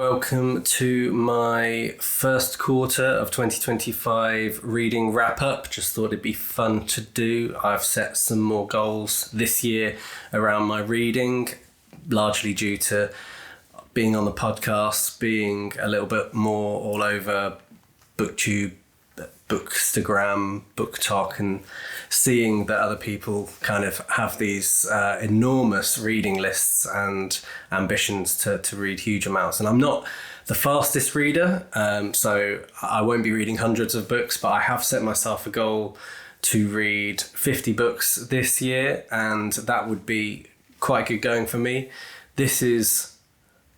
Welcome to my first quarter of 2025 reading wrap up. Just thought it'd be fun to do. I've set some more goals this year around my reading, largely due to being on the podcast, being a little bit more all over booktube, bookstagram, BookTok, and seeing that other people kind of have these enormous reading lists and ambitions to read huge amounts. And I'm not the fastest reader, so I won't be reading hundreds of books, but I have set myself a goal to read 50 books this year, and that would be quite good going for me. This is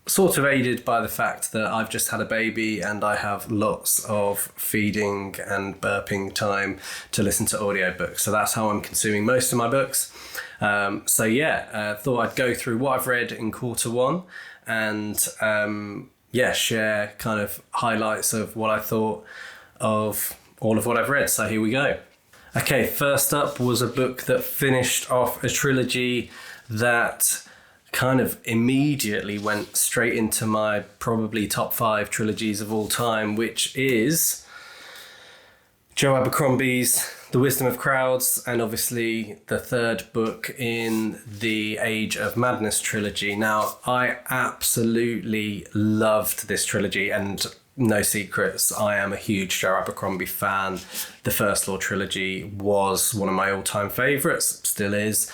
sort of aided by the fact that I've just had a baby and I have lots of feeding and burping time to listen to audiobooks. So that's how I'm consuming most of my books. Thought I'd go through what I've read in quarter one and share kind of highlights of what I thought of all of what I've read. So here we go. Okay, first up was a book that finished off a trilogy that kind of immediately went straight into my probably top 5 trilogies of all time, which is Joe Abercrombie's The Wisdom of Crowds, and obviously the third book in the Age of Madness trilogy. Now, I absolutely loved this trilogy, and no secrets, I am a huge Joe Abercrombie fan. The First Law trilogy was one of my all-time favourites, still is.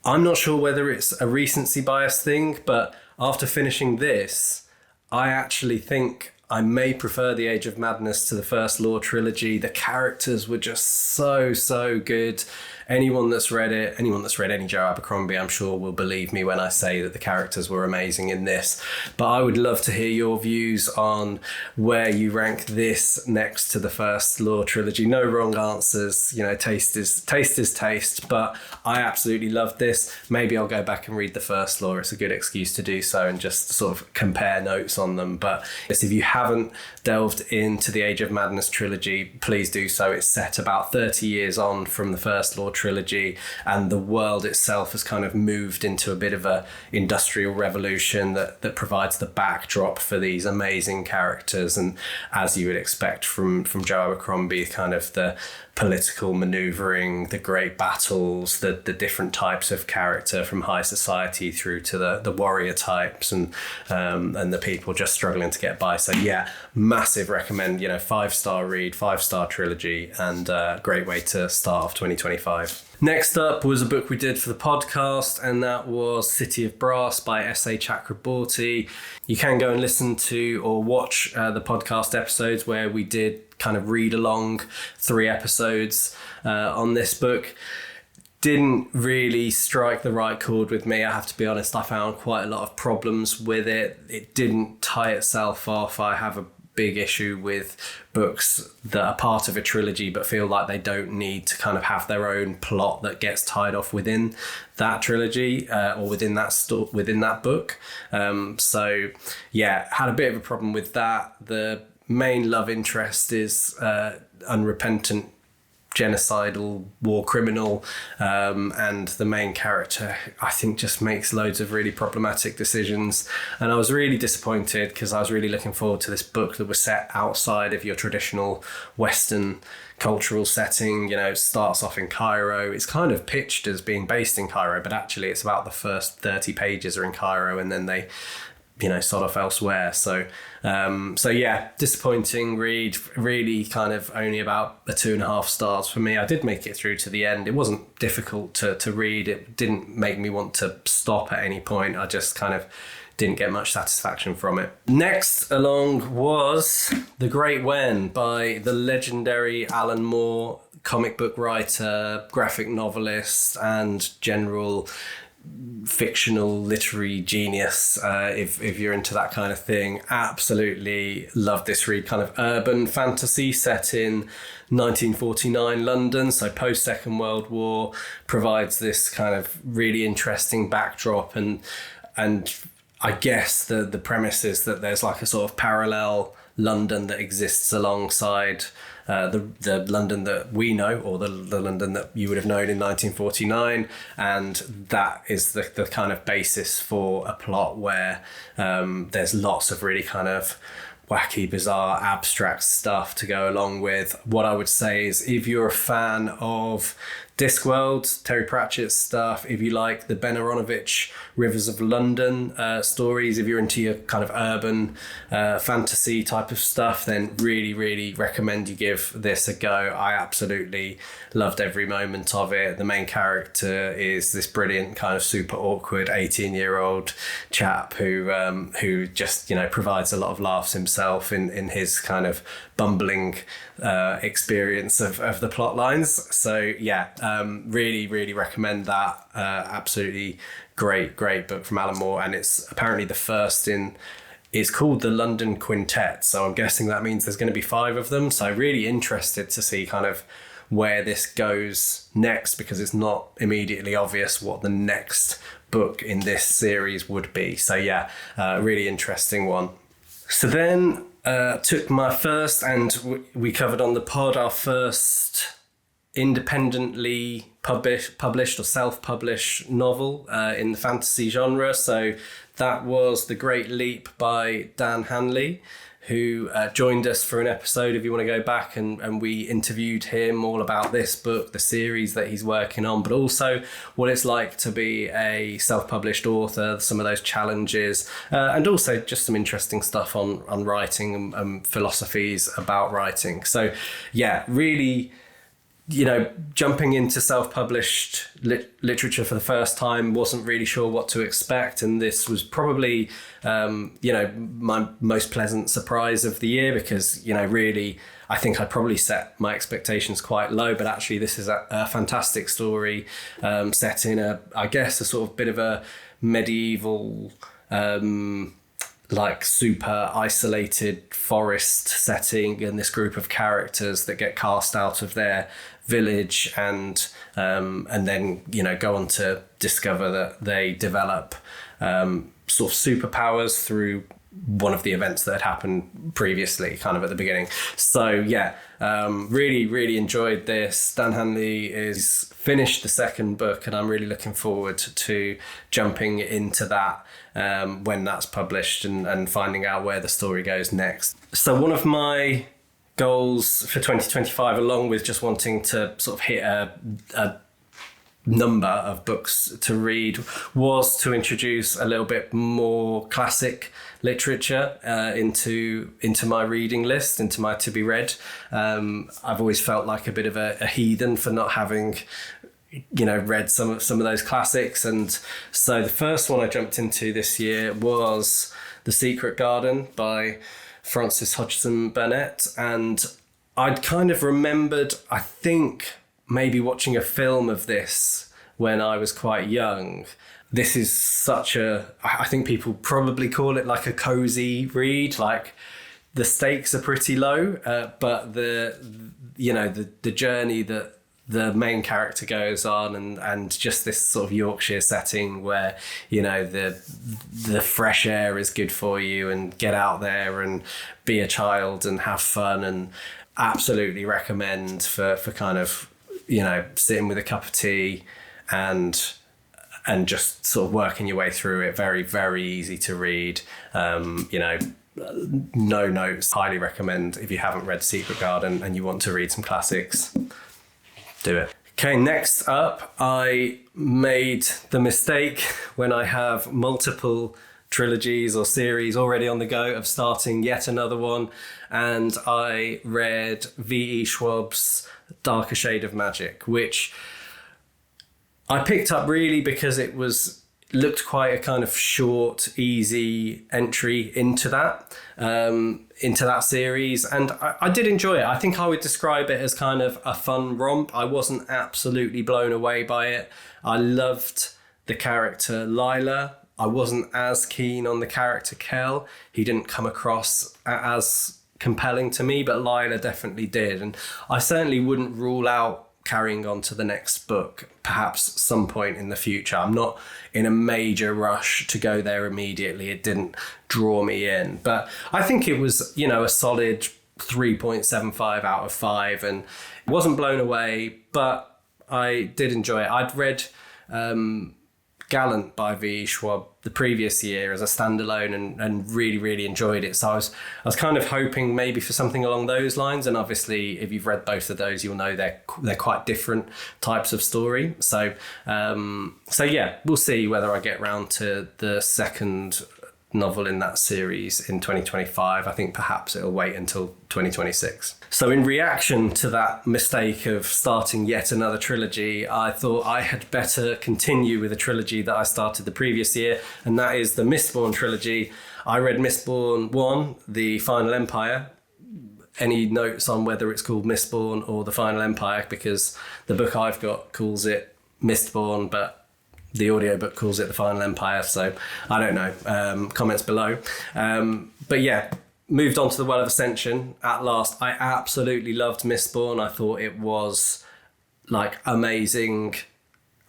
I'm not sure whether it's a recency bias thing, but after finishing this, I actually think I may prefer The Age of Madness to the First Law trilogy. The characters were just so good. Anyone that's read any Joe Abercrombie, I'm sure will believe me when I say that the characters were amazing in this. But I would love to hear your views on where you rank this next to the First Law trilogy. No wrong answers, taste is taste, but I absolutely loved this. Maybe I'll go back and read the First Law. It's a good excuse to do so and just sort of compare notes on them. But if you haven't delved into the Age of Madness trilogy, please do so. It's set about 30 years on from the First Law trilogy, and the world itself has kind of moved into a bit of a industrial revolution that provides the backdrop for these amazing characters. And as you would expect from Joe Abercrombie, kind of the political maneuvering, the great battles, the different types of character from high society through to the warrior types and the people just struggling to get by. So yeah, massive recommend, 5-star read, 5-star trilogy, and great way to start off 2025. Next up was a book we did for the podcast, and that was City of Brass by S.A. Chakraborty. You can go and listen to or watch the podcast episodes where we did kind of read along 3 episodes on this book. Didn't really strike the right chord with me, I have to be honest. I found quite a lot of problems with it. It didn't tie itself off. I have a big issue with books that are part of a trilogy but feel like they don't need to kind of have their own plot that gets tied off within that trilogy or within that book. Had a bit of a problem with that. The main love interest is unrepentant genocidal war criminal, and the main character I think just makes loads of really problematic decisions, and I was really disappointed because I was really looking forward to this book that was set outside of your traditional Western cultural setting. Starts off in Cairo. It's kind of pitched as being based in Cairo, but actually it's about the first 30 pages are in Cairo and then they sort of elsewhere. So disappointing read, really kind of only about a 2.5 stars for me. I did make it through to the end. It wasn't difficult to read. It didn't make me want to stop at any point. I just kind of didn't get much satisfaction from it. Next along was The Great When by the legendary Alan Moore, comic book writer, graphic novelist, and general fictional literary genius, if you're into that kind of thing. Absolutely love this read. Kind of urban fantasy set in 1949 London, so post Second World War, provides this kind of really interesting backdrop and I guess the premise is that there's like a sort of parallel London that exists alongside the London that we know, or the London that you would have known in 1949, and that is the kind of basis for a plot where there's lots of really kind of wacky, bizarre, abstract stuff to go along with. What I would say is, if you're a fan of Discworld, Terry Pratchett's stuff, if you like the Ben Aronovich Rivers of London stories, if you're into your kind of urban fantasy type of stuff, then really, really recommend you give this a go. I absolutely loved every moment of it. The main character is this brilliant kind of super awkward 18-year-old chap who just, you know, provides a lot of laughs himself in his kind of bumbling experience of the plot lines. So yeah, really, really recommend that. Absolutely great book from Alan Moore, and it's apparently the first in. It's called the London Quintet, so I'm guessing that means there's going to be 5 of them. So really interested to see kind of where this goes next, because it's not immediately obvious what the next book in this series would be. So yeah, really interesting one. So then took my first, and we covered on the pod, our first independently published or self-published novel in the fantasy genre. So that was The Great Leap by Dan Hanley, who joined us for an episode, if you want to go back, and we interviewed him all about this book, the series that he's working on, but also what it's like to be a self-published author, some of those challenges, and also just some interesting stuff on writing and philosophies about writing. So yeah, really, you know, jumping into self-published literature for the first time, wasn't really sure what to expect, and this was probably you know, my most pleasant surprise of the year, because, you know, really I think I probably set my expectations quite low, but actually this is a fantastic story set in I guess a sort of bit of a medieval like super isolated forest setting, and this group of characters that get cast out of their village and then, you know, go on to discover that they develop sort of superpowers through one of the events that had happened previously, kind of at the beginning. So yeah, really, really enjoyed this. Dan Hanley is finished the second book, and I'm really looking forward to jumping into that when that's published and finding out where the story goes next. So one of my goals for 2025, along with just wanting to sort of hit a number of books to read, was to introduce a little bit more classic literature into my reading list, into my to be read. I've always felt like a bit of a heathen for not having, you know, read some of those classics, and so the first one I jumped into this year was The Secret Garden by Francis Hodgson Burnett. And I'd kind of remembered, I think, maybe watching a film of this when I was quite young. This is such I think people probably call it like a cozy read. Like, the stakes are pretty low, but the journey that the main character goes on, and just this sort of Yorkshire setting where, you know, the fresh air is good for you, and get out there and be a child and have fun, and absolutely recommend for kind of, you know, sitting with a cup of tea and just sort of working your way through it. Very, very easy to read. You know, no notes. Highly recommend if you haven't read Secret Garden and you want to read some classics. Do it. Okay, next up, I made the mistake when I have multiple trilogies or series already on the go of starting yet another one, and I read V.E. Schwab's Darker Shade of Magic, which I picked up really because it looked quite a kind of short, easy entry into that series, and I did enjoy it. I think I would describe it as kind of a fun romp. I wasn't absolutely blown away by it. I loved the character Lila. I wasn't as keen on the character Kel. He didn't come across as compelling to me, but Lila definitely did, and I certainly wouldn't rule out carrying on to the next book, perhaps some point in the future. I'm not in a major rush to go there immediately. It didn't draw me in, but I think it was, you know, a solid 3.75 out of 5, and it wasn't blown away, but I did enjoy it. I'd read Gallant by V. Schwab the previous year as a standalone and really, really enjoyed it. So I was kind of hoping maybe for something along those lines. And obviously, if you've read both of those, you'll know they're quite different types of story. So yeah, we'll see whether I get round to the second novel in that series in 2025. I think perhaps it'll wait until 2026. So in reaction to that mistake of starting yet another trilogy, I thought I had better continue with a trilogy that I started the previous year, and that is the Mistborn trilogy. I read Mistborn 1, The Final Empire. Any notes on whether it's called Mistborn or The Final Empire? Because the book I've got calls it Mistborn, but the audiobook calls it The Final Empire, so I don't know. Comments below. But yeah, moved on to The Well of Ascension at last. I absolutely loved Mistborn. I thought it was like amazing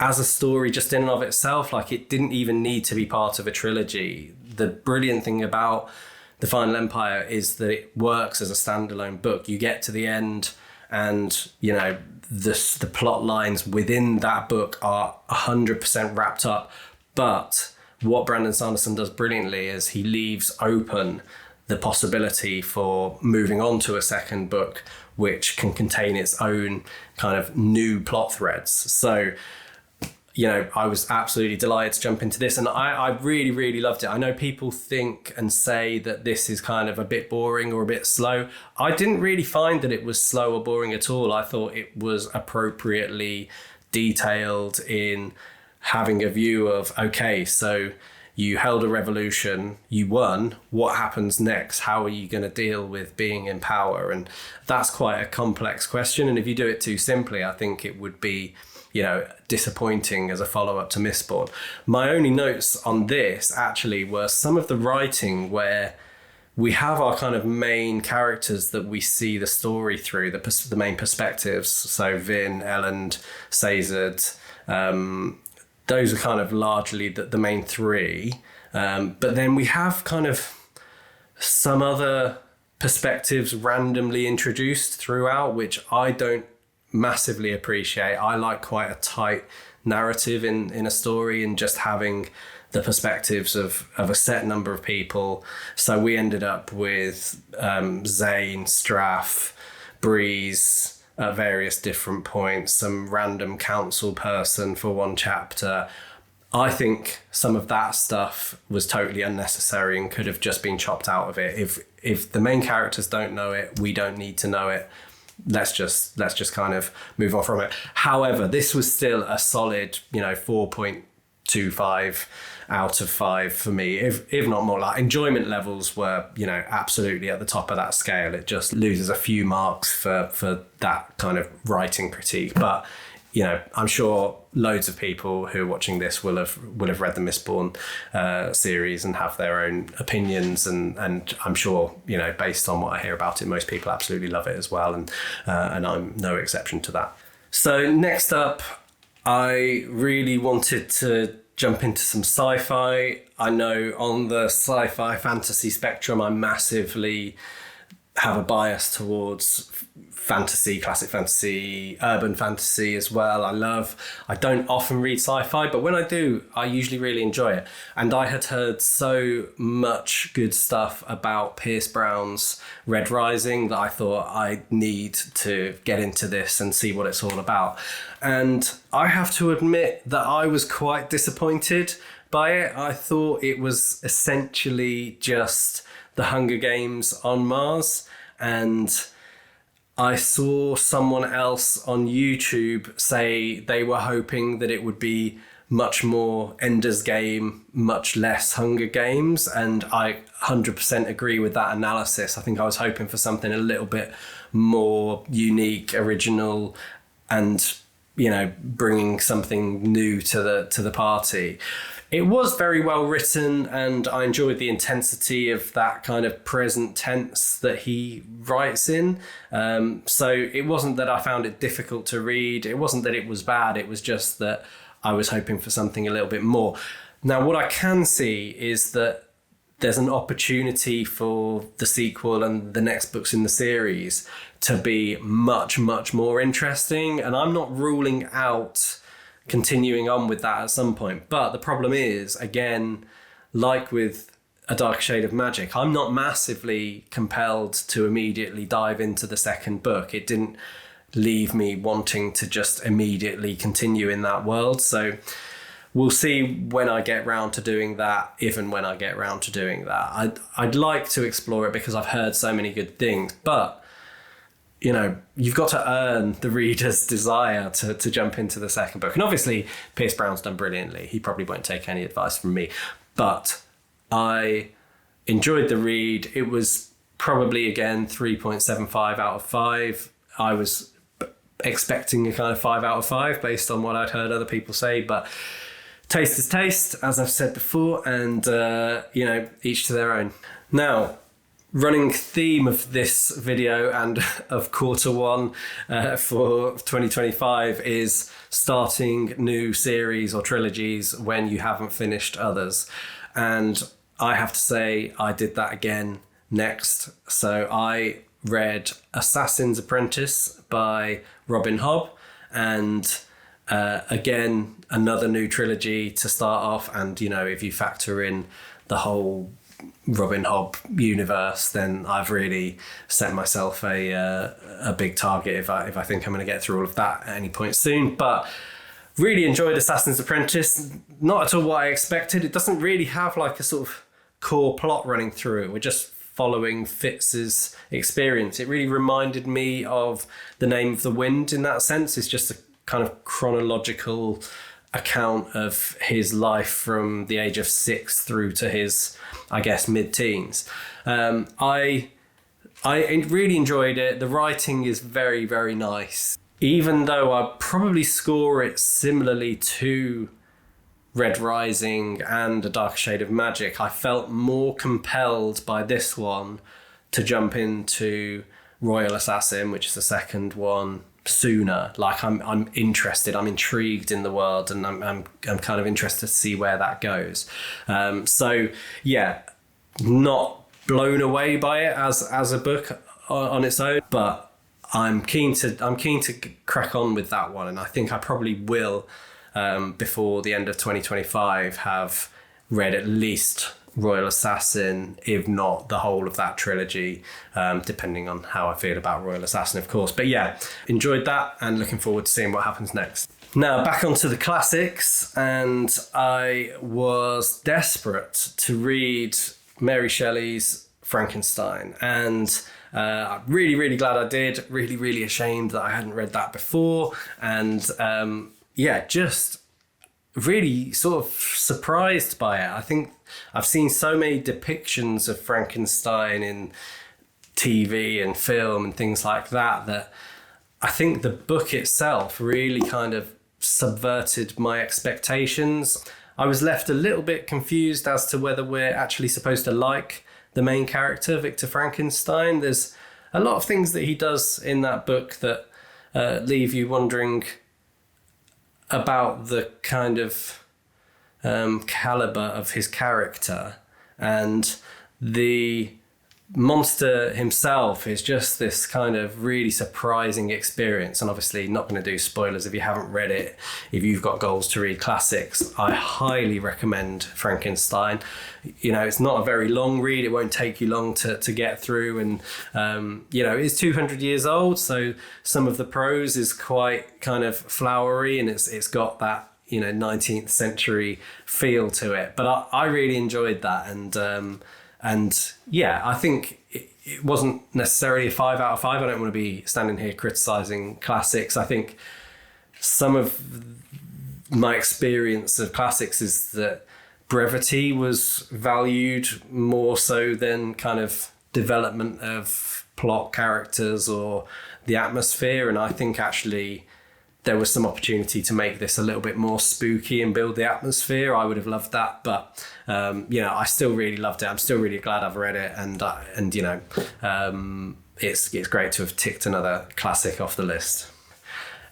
as a story just in and of itself. Like, it didn't even need to be part of a trilogy. The brilliant thing about The Final Empire is that it works as a standalone book. You get to the end and, you know, the plot lines within that book are 100% wrapped up. But what Brandon Sanderson does brilliantly is he leaves open the possibility for moving on to a second book, which can contain its own kind of new plot threads. So, you know, I was absolutely delighted to jump into this, and I really, really loved it. I know people think and say that this is kind of a bit boring or a bit slow. I didn't really find that it was slow or boring at all. I thought it was appropriately detailed in having a view of, okay, so you held a revolution, you won, what happens next? How are you going to deal with being in power? And that's quite a complex question. And if you do it too simply, I think it would be, you know, disappointing as a follow-up to Mistborn. My only notes on this actually were some of the writing where we have our kind of main characters that we see the story through, the main perspectives. So Vin, Elend, Sazed, those are kind of largely the main three. But then we have kind of some other perspectives randomly introduced throughout, which I don't massively appreciate. I like quite a tight narrative in a story and just having the perspectives of a set number of people. So we ended up with Zane, Straff, Breeze at various different points, some random council person for one chapter. I think some of that stuff was totally unnecessary and could have just been chopped out of it. If the main characters don't know it, we don't need to know it. Let's just kind of move on from it. However, this was still a solid, you know, 4.25 out of 5 for me, if not more. Like, enjoyment levels were, you know, absolutely at the top of that scale. It just loses a few marks for that kind of writing critique. But, you know, I'm sure loads of people who are watching this will have read the Mistborn series and have their own opinions, and I'm sure, you know, based on what I hear about it, most people absolutely love it as well, and I'm no exception to that. So next up, I really wanted to jump into some sci-fi. I know on the sci-fi fantasy spectrum, I massively have a bias towards fantasy, classic fantasy, urban fantasy as well. I don't often read sci-fi, but when I do, I usually really enjoy it. And I had heard so much good stuff about Pierce Brown's Red Rising that I thought I need to get into this and see what it's all about. And I have to admit that I was quite disappointed by it. I thought it was essentially just the Hunger Games on Mars, and I saw someone else on YouTube say they were hoping that it would be much more Ender's Game, much less Hunger Games, and I 100% agree with that analysis. I think I was hoping for something a little bit more unique, original, and bringing something new to the party. It was very well written, and I enjoyed the intensity of that kind of present tense that he writes in. So it wasn't that I found it difficult to read. It wasn't that it was bad. It was just that I was hoping for something a little bit more. Now, what I can see is that there's an opportunity for the sequel and the next books in the series to be much, much more interesting. And I'm not ruling out continuing on with that at some point. But the problem is, again, like with A Dark Shade of Magic, I'm not massively compelled to immediately dive into the second book. It didn't leave me wanting to just immediately continue in that world. So we'll see when I get round to doing that, if and when I get round to doing that. I'd like to explore it because I've heard so many good things, but you've got to earn the reader's desire to jump into the second book. And obviously, Pierce Brown's done brilliantly. He probably won't take any advice from me. But I enjoyed the read. It was probably, again, 3.75 out of 5. I was expecting a kind of 5 out of 5 based on what I'd heard other people say. But taste is taste, as I've said before. And, each to their own. Now, running theme of this video and of quarter one for 2025 is starting new series or trilogies when you haven't finished others. And I have to say I did that again next. So I read Assassin's Apprentice by Robin Hobb, and again, another new trilogy to start off. And, if you factor in the whole Robin Hobb universe, then I've really set myself a big target if I think I'm going to get through all of that at any point soon. But really enjoyed Assassin's Apprentice. Not at all what I expected. It doesn't really have like a sort of core plot running through it. We're just following Fitz's experience. It really reminded me of The Name of the Wind in that sense. It's just a kind of chronological account of his life from the age of 6 through to his, I guess, mid-teens. I really enjoyed it. The writing is very, very nice. Even though I probably score it similarly to Red Rising and A Dark Shade of Magic, I felt more compelled by this one to jump into Royal Assassin, which is the second one, sooner. Like I'm interested, I'm intrigued in the world, and I'm kind of interested to see where that goes. So yeah, not blown away by it as a book on its own, but I'm keen to crack on with that one, and I think I probably will before the end of 2025 have read at least Royal Assassin, if not the whole of that trilogy, depending on how I feel about Royal Assassin, of course. But yeah, enjoyed that and looking forward to seeing what happens next. Now, back onto the classics, and I was desperate to read Mary Shelley's Frankenstein, and I'm really, really glad I did. Really, really ashamed that I hadn't read that before, and just really sort of surprised by it. I think I've seen so many depictions of Frankenstein in TV and film and things like that I think the book itself really kind of subverted my expectations. I was left a little bit confused as to whether we're actually supposed to like the main character, Victor Frankenstein. There's a lot of things that he does in that book that leave you wondering about the kind of caliber of his character, and the monster himself is just this kind of really surprising experience. And obviously not going to do spoilers if you haven't read it. If you've got goals to read classics, I highly recommend Frankenstein. It's not a very long read. It won't take you long to get through, and it's 200 years old, so some of the prose is quite kind of flowery, and it's got that 19th century feel to it. But I really enjoyed that, and yeah, I think it wasn't necessarily a 5 out of 5. I don't want to be standing here criticizing classics. I think some of my experience of classics is that brevity was valued more so than kind of development of plot, characters, or the atmosphere. And I think actually there was some opportunity to make this a little bit more spooky and build the atmosphere, I would have loved that. But I still really loved it. I'm still really glad I've read it, and it's great to have ticked another classic off the list.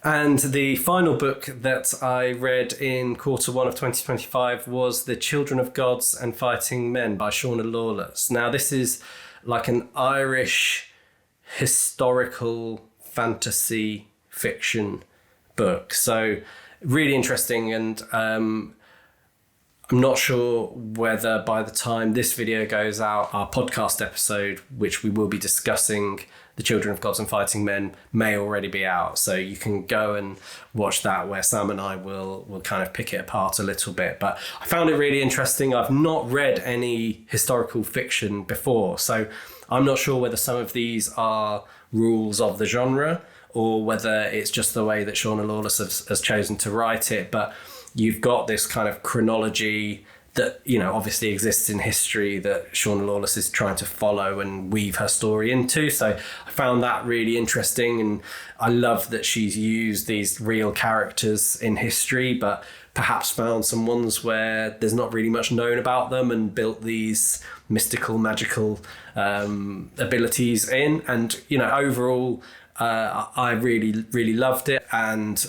And the final book that I read in quarter one of 2025 was The Children of Gods and Fighting Men by Shauna Lawless. Now, this is like an Irish historical fantasy fiction book. So really interesting, and I'm not sure whether by the time this video goes out, our podcast episode, which we will be discussing The Children of Gods and Fighting Men, may already be out. So you can go and watch that, where Sam and I will kind of pick it apart a little bit. But I found it really interesting. I've not read any historical fiction before, so I'm not sure whether some of these are rules of the genre or whether it's just the way that Shauna Lawless has chosen to write it. But you've got this kind of chronology that, obviously exists in history that Shauna Lawless is trying to follow and weave her story into. So I found that really interesting, and I love that she's used these real characters in history, but perhaps found some ones where there's not really much known about them and built these mystical, magical abilities in. And, overall, I really, really loved it. And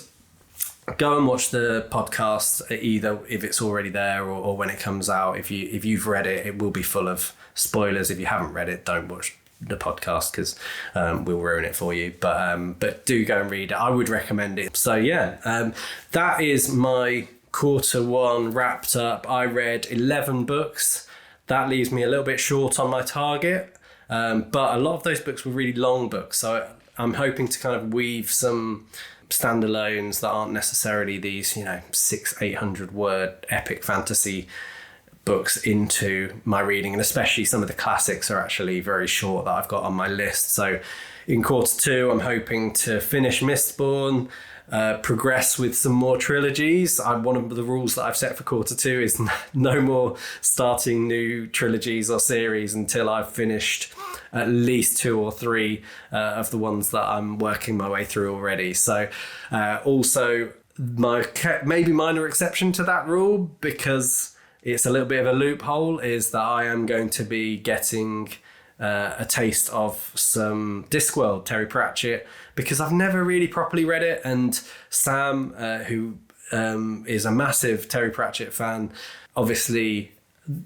go and watch the podcast, either if it's already there or when it comes out. If you've read it, it will be full of spoilers. If you haven't read it, don't watch the podcast, because we'll ruin it for you. But do go and read it. I would recommend it. So that is my quarter one wrapped up. I read 11 books. That leaves me a little bit short on my target, but a lot of those books were really long books. So I'm hoping to kind of weave some standalones that aren't necessarily these 600-800 word epic fantasy books into my reading, and especially some of the classics are actually very short that I've got on my list. So in quarter two, I'm hoping to finish Mistborn, progress with some more trilogies. One of the rules that I've set for quarter two is no more starting new trilogies or series until I've finished at least 2 or 3 of the ones that I'm working my way through already. So also my maybe minor exception to that rule, because it's a little bit of a loophole, is that I am going to be getting a taste of some Discworld, Terry Pratchett, because I've never really properly read it. And Sam, who is a massive Terry Pratchett fan, obviously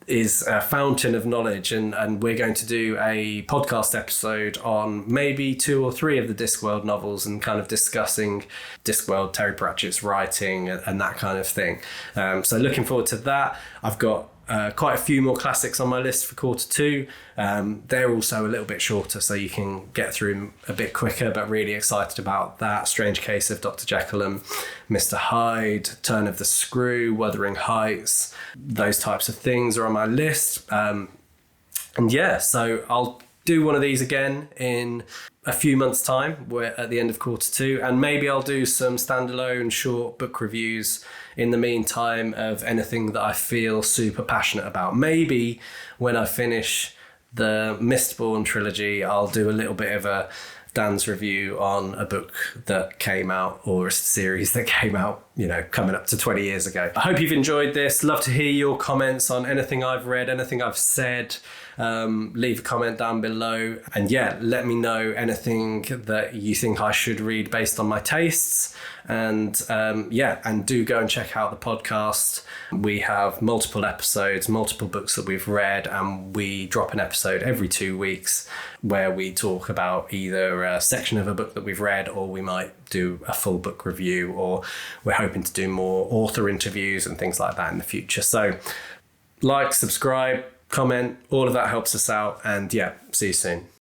is a fountain of knowledge, and we're going to do a podcast episode on maybe 2 or 3 of the Discworld novels and kind of discussing Discworld, Terry Pratchett's writing and that kind of thing. So looking forward to that. I've got quite a few more classics on my list for quarter two. They're also a little bit shorter, so you can get through them a bit quicker, but really excited about that. Strange Case of Dr. Jekyll and Mr. Hyde, Turn of the Screw, Wuthering Heights, those types of things are on my list. So I'll do one of these again in a few months' time. We're at the end of quarter two, and maybe I'll do some standalone short book reviews in the meantime of anything that I feel super passionate about. Maybe when I finish the Mistborn trilogy, I'll do a little bit of a Dan's review on a book that came out, or a series that came out, coming up to 20 years ago. I hope you've enjoyed this. Love to hear your comments on anything I've read, anything I've said. Leave a comment down below, and let me know anything that you think I should read based on my tastes. And do go and check out the podcast. We have multiple episodes, multiple books that we've read, and we drop an episode every 2 weeks where we talk about either a section of a book that we've read, or we might do a full book review, or we're hoping to do more author interviews and things like that in the future. So like, subscribe, comment, all of that helps us out, and see you soon.